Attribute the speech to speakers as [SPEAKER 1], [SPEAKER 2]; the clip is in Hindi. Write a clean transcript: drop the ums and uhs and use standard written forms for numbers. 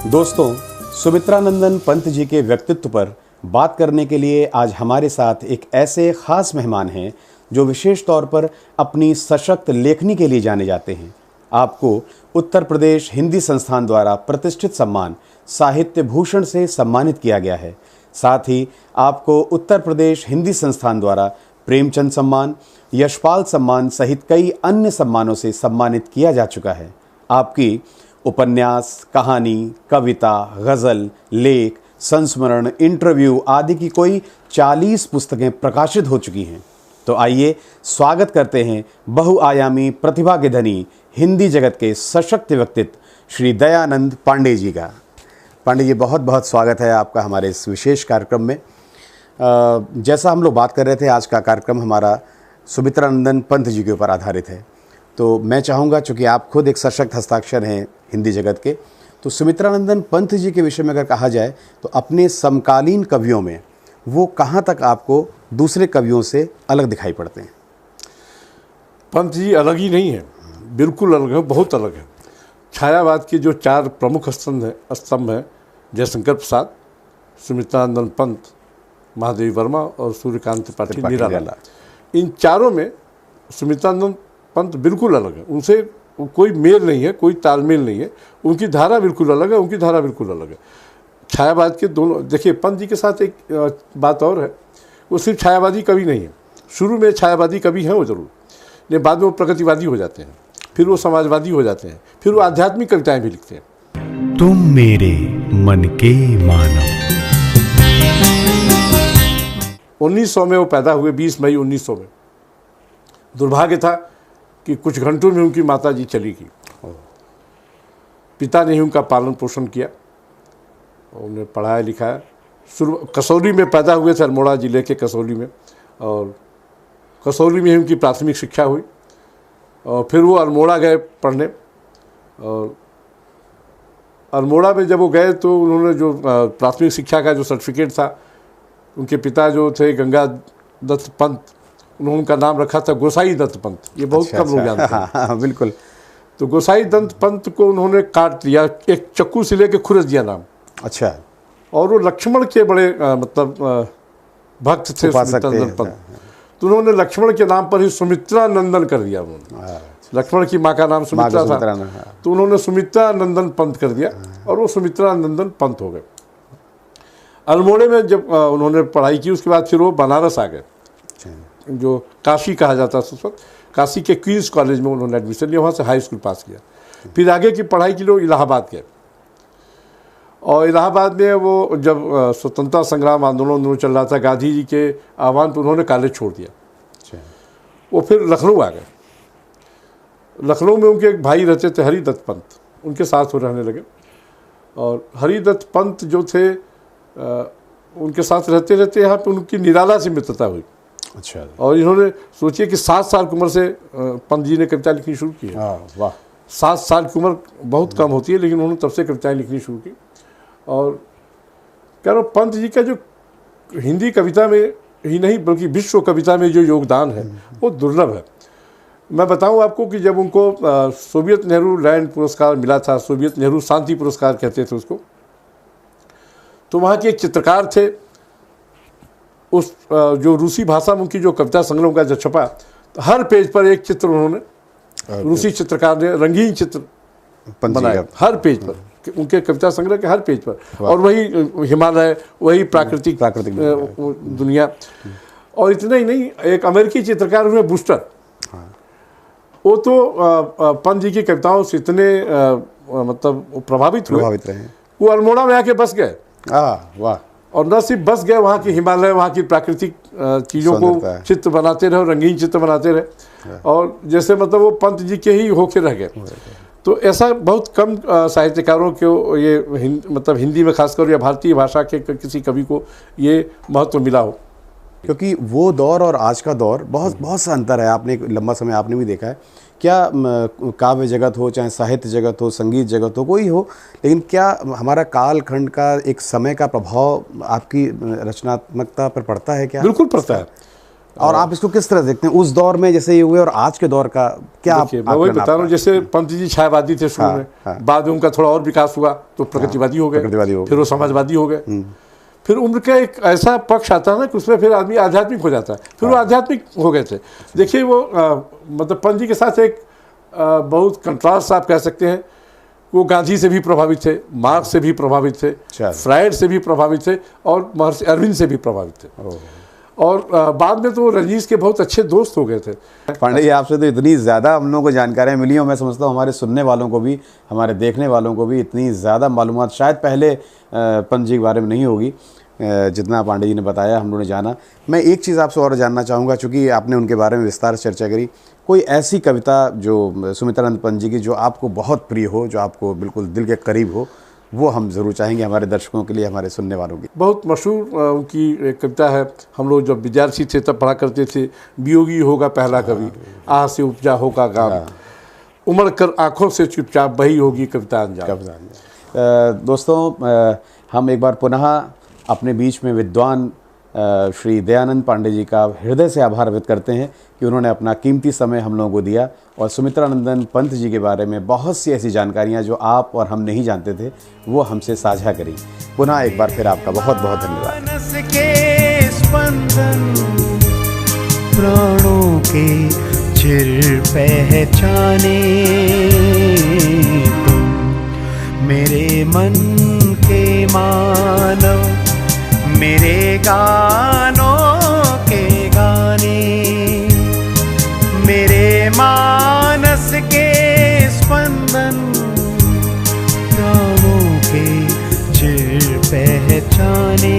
[SPEAKER 1] दोस्तों, सुमित्रानंदन पंत जी के व्यक्तित्व पर बात करने के लिए आज हमारे साथ एक ऐसे खास मेहमान हैं जो विशेष तौर पर अपनी सशक्त लेखनी के लिए जाने जाते हैं। आपको उत्तर प्रदेश हिंदी संस्थान द्वारा प्रतिष्ठित सम्मान साहित्य भूषण से सम्मानित किया गया है। साथ ही आपको उत्तर प्रदेश हिंदी संस्थान द्वारा प्रेमचंद सम्मान, यशपाल सम्मान सहित कई अन्य सम्मानों से सम्मानित किया जा चुका है। आपकी उपन्यास, कहानी, कविता, गज़ल, लेख, संस्मरण, इंटरव्यू आदि की कोई 40 पुस्तकें प्रकाशित हो चुकी हैं। तो आइए स्वागत करते हैं बहुआयामी प्रतिभा के धनी, हिंदी जगत के सशक्त व्यक्तित्व श्री दयानंद पांडे जी का। पांडे जी, बहुत बहुत स्वागत है आपका हमारे इस विशेष कार्यक्रम में। जैसा हम लोग बात कर रहे थे, आज का कार्यक्रम हमारा सुमित्रानंदन पंत जी के ऊपर आधारित है। तो मैं चाहूँगा, चूँकि आप खुद एक सशक्त हस्ताक्षर हैं हिंदी जगत के, तो सुमित्रानंदन पंत जी के विषय में अगर कहा जाए तो अपने समकालीन कवियों में वो कहाँ तक आपको दूसरे कवियों से अलग दिखाई पड़ते हैं?
[SPEAKER 2] पंत जी अलग ही नहीं है, बिल्कुल अलग है, बहुत अलग है। छायावाद के जो 4 प्रमुख स्तंभ हैं, जयशंकर प्रसाद, सुमित्रानंदन पंत, महादेवी वर्मा और सूर्यकांत त्रिपाठी निराला, इन चारों में सुमित्रानंदन पंत बिल्कुल अलग है। उनसे कोई मेल नहीं है, कोई तालमेल नहीं है। उनकी धारा बिल्कुल अलग है, उनकी धारा बिल्कुल अलग है। छायावाद के दोनों, देखिए पंत जी के साथ एक बात और है, वो सिर्फ छायावादी कवि नहीं है। शुरू में छायावादी कवि हैं वो ज़रूर, लेकिन बाद में वो प्रगतिवादी हो जाते हैं, फिर वो समाजवादी हो जाते हैं, फिर वो आध्यात्मिक कविताएं भी लिखते हैं।
[SPEAKER 3] तुम मेरे मन के मानो।
[SPEAKER 2] 1900 में वो पैदा हुए, 20 मई 1900 में। दुर्भाग्य था कि कुछ घंटों में उनकी माता जी चली गई। पिता ने ही उनका पालन पोषण किया, उन्हें पढ़ाया लिखाया। कसौली में पैदा हुए थे, अल्मोड़ा ज़िले के कसौली में, और कसौली में ही उनकी प्राथमिक शिक्षा हुई। और फिर वो अल्मोड़ा गए पढ़ने, और अल्मोड़ा में जब वो गए तो उन्होंने जो प्राथमिक शिक्षा का जो सर्टिफिकेट था, उनके पिता जो थे गंगा दत्त पंत, उन्होंने उनका नाम रखा था गोसाई दत्त पंत। ये बहुत कम लोग जानते हैं।
[SPEAKER 1] हाँ, बिल्कुल।
[SPEAKER 2] तो गोसाई दत्त पंत को उन्होंने काट दिया, एक चक्कू से लेके खुरच दिया नाम।
[SPEAKER 1] अच्छा।
[SPEAKER 2] और वो लक्ष्मण के बड़े भक्त थे सुमित्रानंदन पंत, तो उन्होंने लक्ष्मण के नाम पर ही सुमित्रानंदन कर दिया। उन्होंने लक्ष्मण की माँ का नाम सुमित्रा था, तो उन्होंने सुमित्रानंदन पंत कर दिया और वो सुमित्रानंदन पंत हो गए। अल्मोड़े में जब उन्होंने पढ़ाई की, उसके बाद फिर वो बनारस आ गए, जो काशी कहा जाता था उस वक्त। काशी के क्वींस कॉलेज में उन्होंने एडमिशन लिया, वहाँ से हाई स्कूल पास किया। फिर आगे की पढ़ाई के लिए इलाहाबाद गए, और इलाहाबाद में वो जब स्वतंत्रता संग्राम आंदोलन चल रहा था, गांधी जी के आह्वान पर उन्होंने कॉलेज छोड़ दिया। वो फिर लखनऊ आ गए। लखनऊ में उनके एक भाई रहते थे, हरिदत्त पंत, उनके साथ वो रहने लगे। और हरिदत्त पंत जो थे, उनके साथ रहते रहते यहाँ पे उनकी निराला से मित्रता हुई।
[SPEAKER 1] अच्छा।
[SPEAKER 2] और इन्होंने सोचिए कि 7 साल की उम्र से पंत जी ने कविता लिखनी शुरू की है।
[SPEAKER 1] वाह।
[SPEAKER 2] 7 साल की उम्र बहुत कम होती है, लेकिन उन्होंने तब से कविताएं लिखनी शुरू की। और कह रहा हूँ, पंत जी का जो हिंदी कविता में ही नहीं बल्कि विश्व कविता में जो योगदान है वो दुर्लभ है। मैं बताऊं आपको कि जब उनको सोवियत नेहरू लैंड पुरस्कार मिला था, सोवियत नेहरू शांति पुरस्कार कहते थे उसको, तो वहाँ के एक चित्रकार थे, उस जो रूसी भाषा में उनकी जो कविता संग्रह का जो छपा, तो हर पेज पर एक चित्र उन्होंने, रूसी चित्रकार ने रंगीन चित्र बनाया हर पेज पर, उनके कविता संग्रह के हर पेज पर। और वही हिमालय, वही प्राकृतिक दुनिया। और इतना ही नहीं, एक अमेरिकी चित्रकार हुए बूस्टर, वो तो पंत जी की कविताओं से इतने मतलब प्रभावित रहे, वो अल्मोड़ा में आके बस गए।
[SPEAKER 1] वाह।
[SPEAKER 2] और न सिर्फ बस गए, वहाँ की हिमालय, वहाँ की प्राकृतिक चीज़ों को चित्र बनाते रहे, रंगीन चित्र बनाते रहे, और जैसे मतलब वो पंत जी के ही होके रह गए। तो ऐसा बहुत कम साहित्यकारों को ये मतलब हिंदी में खासकर या भारतीय भाषा के किसी कवि को ये महत्व मिला हो।
[SPEAKER 1] क्योंकि वो दौर और आज का दौर बहुत सा अंतर है। आपने लंबा समय आपने भी देखा है, क्या काव्य जगत हो, चाहे साहित्य जगत हो, संगीत जगत हो, कोई हो, लेकिन क्या हमारा कालखंड का एक समय का प्रभाव आपकी रचनात्मकता पर पड़ता है क्या?
[SPEAKER 2] बिल्कुल पड़ता है।
[SPEAKER 1] और आप इसको किस तरह देखते हैं, उस दौर में जैसे ये हुए और आज के दौर का क्या आप
[SPEAKER 2] देखिए, मैं वही
[SPEAKER 1] आकलन
[SPEAKER 2] बता रहा हूँ,
[SPEAKER 1] आपका?
[SPEAKER 2] जैसे पंत जी छायावादी थे शुरू
[SPEAKER 1] हाँ,
[SPEAKER 2] में,
[SPEAKER 1] हाँ।
[SPEAKER 2] बाद में उनका थोड़ा और विकास हुआ तो प्रगतिवादी हो
[SPEAKER 1] प्रगतिवादी हो
[SPEAKER 2] गए,
[SPEAKER 1] गए।
[SPEAKER 2] फिर वो समाजवादी हो गए, फिर उम्र का एक ऐसा पक्ष आता है ना कि उसमें फिर आदमी आध्यात्मिक हो जाता है, फिर वो आध्यात्मिक हो गए थे। देखिए वो मतलब पंत जी के साथ एक बहुत कंट्रास्ट आप कह सकते हैं। वो गांधी से भी प्रभावित थे, मार्क्स से भी प्रभावित थे,
[SPEAKER 1] अच्छा।
[SPEAKER 2] फ्रायड से भी प्रभावित थे और महर्षि अरविंद से भी प्रभावित थे। और बाद में तो वो रजनीश के बहुत अच्छे दोस्त हो गए थे।
[SPEAKER 1] पांडे जी, आपसे तो इतनी ज़्यादा हम लोगों को जानकारियाँ मिली और मैं समझता हूँ हमारे सुनने वालों को भी, हमारे देखने वालों को भी इतनी ज़्यादा मालूमात शायद पहले पंत जी के बारे में नहीं होगी जितना पांडे जी ने बताया, हम लोगों ने जाना। मैं एक चीज़ आपसे और जानना चाहूँगा, चूँकि आपने उनके बारे में विस्तार से चर्चा करी, कोई ऐसी कविता जो सुमित्रानंद पंत जी की जो आपको बहुत प्रिय हो, जो आपको बिल्कुल दिल के करीब हो, वो हम ज़रूर चाहेंगे हमारे दर्शकों के लिए, हमारे सुनने वालों की।
[SPEAKER 2] बहुत मशहूर उनकी एक कविता है, हम लोग जब विद्यार्थी थे तब पढ़ा करते थे, वियोगी होगा पहला कवि, आह से उपजा होगा गाम, उमड़ कर आंखों से चुपचाप बही होगी कविता अंजाम।
[SPEAKER 1] दोस्तों, हम एक बार पुनः अपने बीच में विद्वान श्री दयानंद पांडे जी का हृदय से आभार व्यक्त करते हैं कि उन्होंने अपना कीमती समय हम लोगों को दिया और सुमित्रानंदन पंत जी के बारे में बहुत सी ऐसी जानकारियां जो आप और हम नहीं जानते थे वो हमसे साझा करी। पुनः एक बार फिर आपका बहुत बहुत धन्यवाद।
[SPEAKER 3] मानस के स्पंदन प्राणों के चिर पहचाने तुम, मेरे मन के मानव, मेरे गानों के गाने, मेरे मानस के स्पंदन प्राणों के चिर पहचाने।